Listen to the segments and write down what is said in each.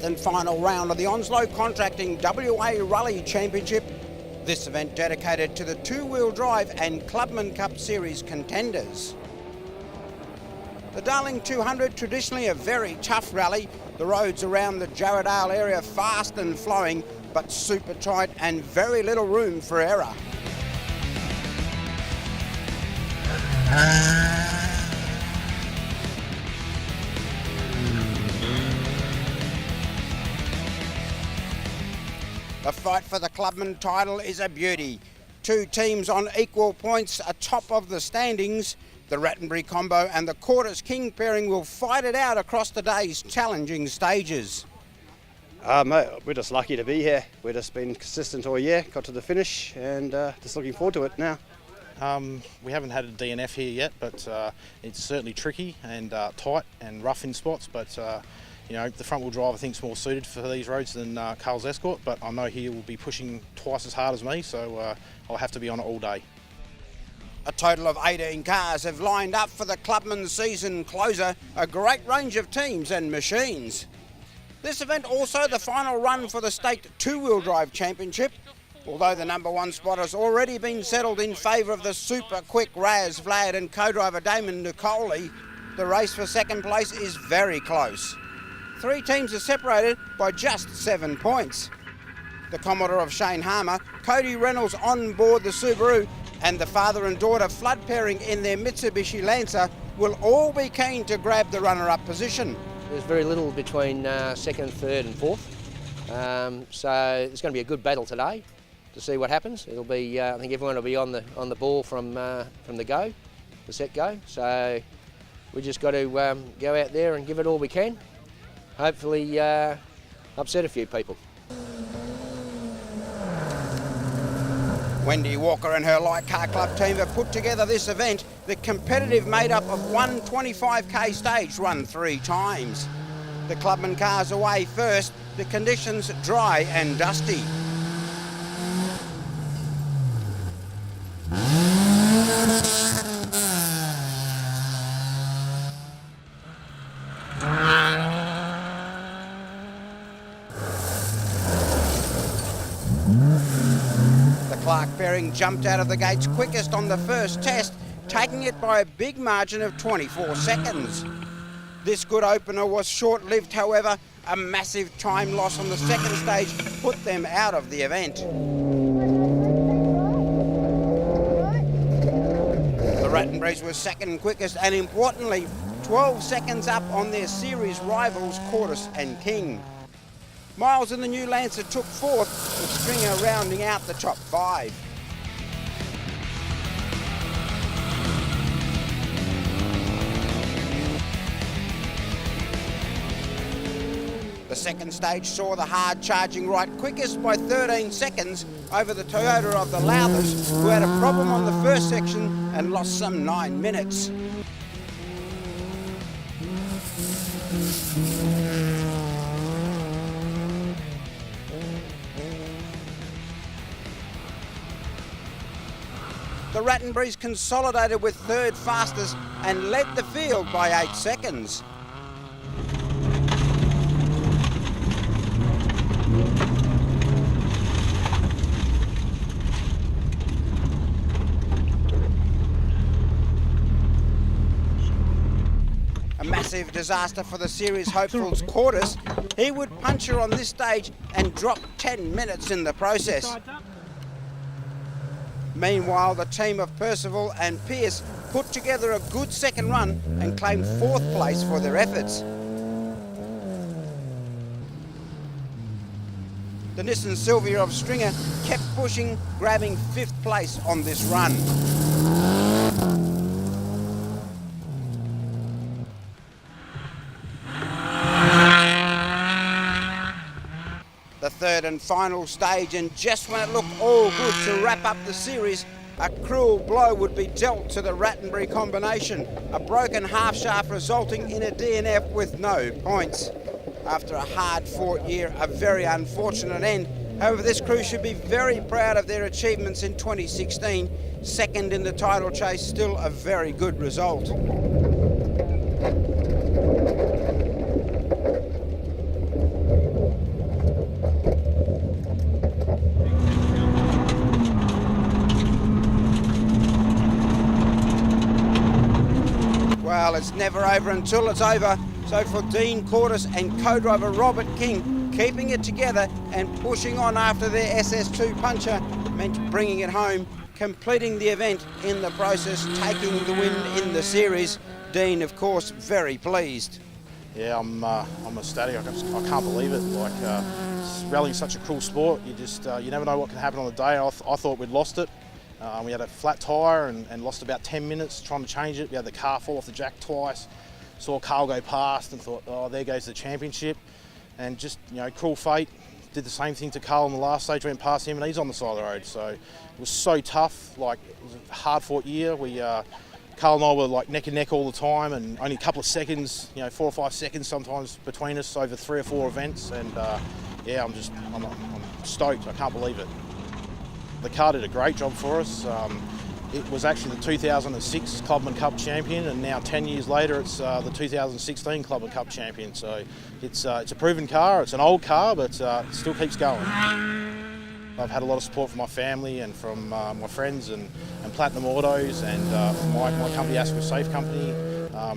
and final round of the Onslow Contracting WA Rally Championship. This event dedicated to the two-wheel drive and Clubman Cup Series contenders. The Darling 200, traditionally a very tough rally. The roads around the Jarrahdale area fast and flowing, but super tight and very little room for error. The fight for the Clubman title is a beauty. Two teams on equal points atop of the standings. The Rattenbury combo and the Quarters King pairing will fight it out across the day's challenging stages. Mate, we're just lucky to be here. We've just been consistent all year, got to the finish, and just looking forward to it now. We haven't had a DNF here yet, but it's certainly tricky and tight and rough in spots. But you know, the front-wheel drive I think is more suited for these roads than Carl's Escort. But I know he will be pushing twice as hard as me, so I'll have to be on it all day. A total of 18 cars have lined up for the Clubman season closer, a great range of teams and machines. This event also the final run for the State Two-Wheel Drive Championship. Although the number one spot has already been settled in favour of the super quick Raz Vlad and co-driver Damon Nicoli, the race for second place is very close. Three teams are separated by just 7 points. The Commodore of Shane Harmer, Cody Reynolds on board the Subaru, and the father and daughter flood pairing in their Mitsubishi Lancer will all be keen to grab the runner-up position. There's very little between second, third and fourth, so it's going to be a good battle today to see what happens. It'll be, I think everyone will be on the ball from the set go. So we just got to go out there and give it all we can. Hopefully upset a few people. Wendy Walker and her Light Car Club team have put together this event, the competitive made-up of one 25k stage run 3 times. The Clubman cars away first, the conditions dry and dusty. Clark pairing jumped out of the gates quickest on the first test, taking it by a big margin of 24 seconds. This good opener was short-lived, however. A massive time loss on the second stage put them out of the event. The Rattenburys were second quickest and, importantly, 12 seconds up on their series rivals Quartus and King. Miles in the new Lancer took fourth, with Stringer rounding out the top 5. The second stage saw the hard-charging right quickest by 13 seconds over the Toyota of the Lowthers, who had a problem on the first section and lost some 9 minutes. The Rattenburys consolidated with third fastest and led the field by 8 seconds. A massive disaster for the series hopefuls Quartus. He would puncture on this stage and drop 10 minutes in the process. Meanwhile, the team of Percival and Pearce put together a good second run and claimed 4th place for their efforts. The Nissan Silvia of Stringer kept pushing, grabbing 5th place on this run. The third and final stage, and just when it looked all good to wrap up the series, a cruel blow would be dealt to the Rattenbury combination, a broken half shaft resulting in a DNF with no points. After a hard-fought year, a very unfortunate end. However, this crew should be very proud of their achievements in 2016. Second in the title chase, still a very good result. it's never over until it's over. So for Dean Cordes and co-driver Robert King, keeping it together and pushing on after their SS2 puncher meant bringing it home, completing the event in the process, taking the win in the series. Dean, of course, very pleased. Yeah, I'm ecstatic. I can't believe it. Like, rallying's such a cool sport. You never know what can happen on the day. I thought we'd lost it. We had a flat tyre and lost about 10 minutes trying to change it. We had the car fall off the jack twice. Saw Carl go past and thought, oh, there goes the championship. And just, cruel fate. Did the same thing to Carl in the last stage. Went past him and he's on the side of the road. So it was so tough. Like, it was a hard-fought year. Carl and I were like neck and neck all the time, and only a couple of seconds, 4 or 5 seconds sometimes between us over 3 or 4 events. And yeah, I'm stoked. I can't believe it. The car did a great job for us. It was actually the 2006 Clubman Cup champion, and now 10 years later, it's the 2016 Clubman Cup champion. So it's a proven car. It's an old car, but it still keeps going. I've had a lot of support from my family and from my friends and Platinum Autos and from my company, Asquith Safe Company.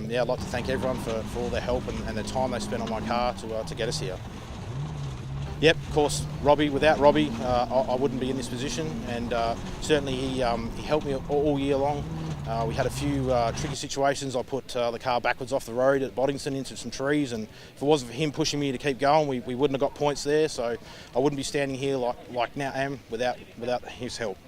Yeah, I'd like to thank everyone for all their help and the time they spent on my car to get us here. Yep, of course, Robbie. Without Robbie, I wouldn't be in this position, and certainly he helped me all year long. We had a few tricky situations. I put the car backwards off the road at Boddington into some trees, and if it wasn't for him pushing me to keep going, we wouldn't have got points there. So I wouldn't be standing here like now am without his help.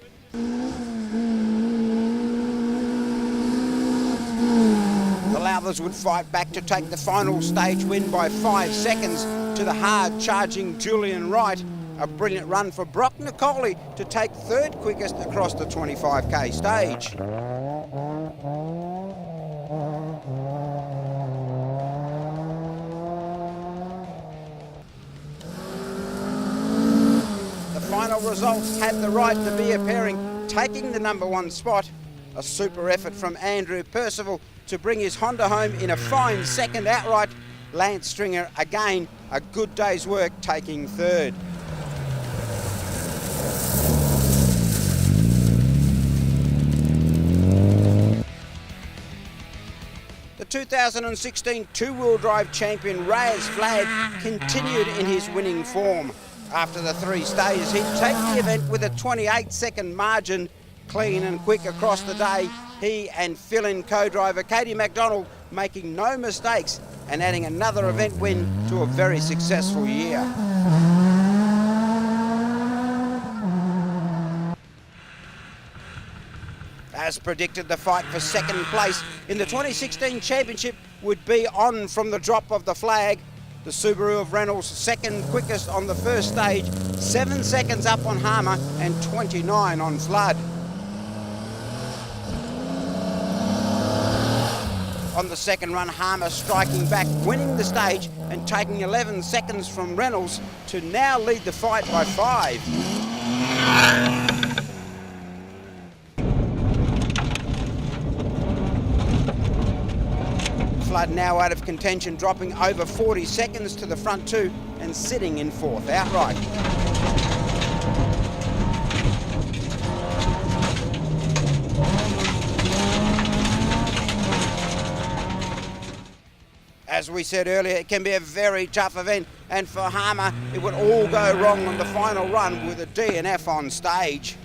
The Lowthers would fight back to take the final stage win by 5 seconds to the hard-charging Julian Wright. A brilliant run for Brock Nicoli to take third quickest across the 25k stage. The final results had the right to be a pairing, taking the #1 spot. A super effort from Andrew Percival to bring his Honda home in a fine second outright. Lance Stringer, again, a good day's work, taking third. The 2016 two-wheel drive champion Raz Flagg continued in his winning form. After the 3 stages, he'd take the event with a 28-second margin, clean and quick across the day. He and fill-in co-driver Katie MacDonald making no mistakes and adding another event win to a very successful year. As predicted, the fight for second place in the 2016 championship would be on from the drop of the flag. The Subaru of Reynolds second quickest on the first stage, 7 seconds up on Harmer and 29 on Flood. On the second run, Harmer striking back, winning the stage and taking 11 seconds from Reynolds to now lead the fight by 5. Flood now out of contention, dropping over 40 seconds to the front 2 and sitting in 4th outright. As we said earlier, it can be a very tough event, and for Harmer, it would all go wrong on the final run with a DNF on stage.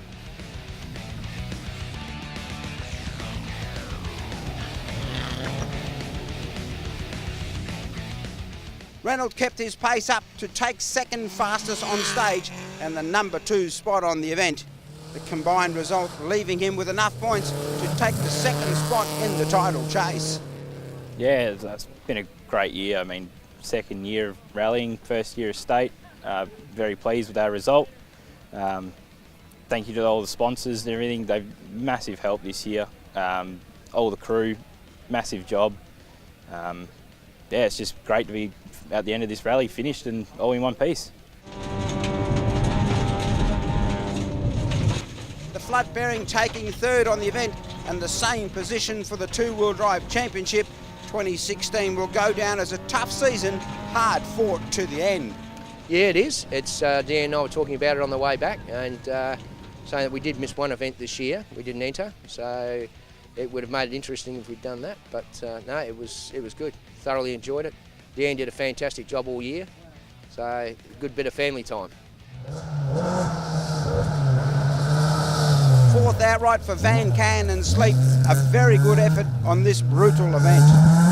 Reynolds kept his pace up to take second fastest on stage and the #2 spot on the event. The combined result leaving him with enough points to take the second spot in the title chase. Yeah, it's been a great year. I mean, second year of rallying, first year of state. Very pleased with our result. Thank you to all the sponsors and everything. They've massive help this year. All the crew, massive job. Yeah, it's just great to be at the end of this rally finished and all in one piece. The Flood pairing taking third on the event and the same position for the two-wheel drive championship. 2016 will go down as a tough season, hard fought to the end. Yeah, it is. It's Dan and I were talking about it on the way back, and saying that we did miss one event this year. We didn't enter, so it would have made it interesting if we'd done that. But no, it was good. Thoroughly enjoyed it. Dan did a fantastic job all year, so a good bit of family time. Fourth outright for Van Can and Sleep. A very good effort on this brutal event.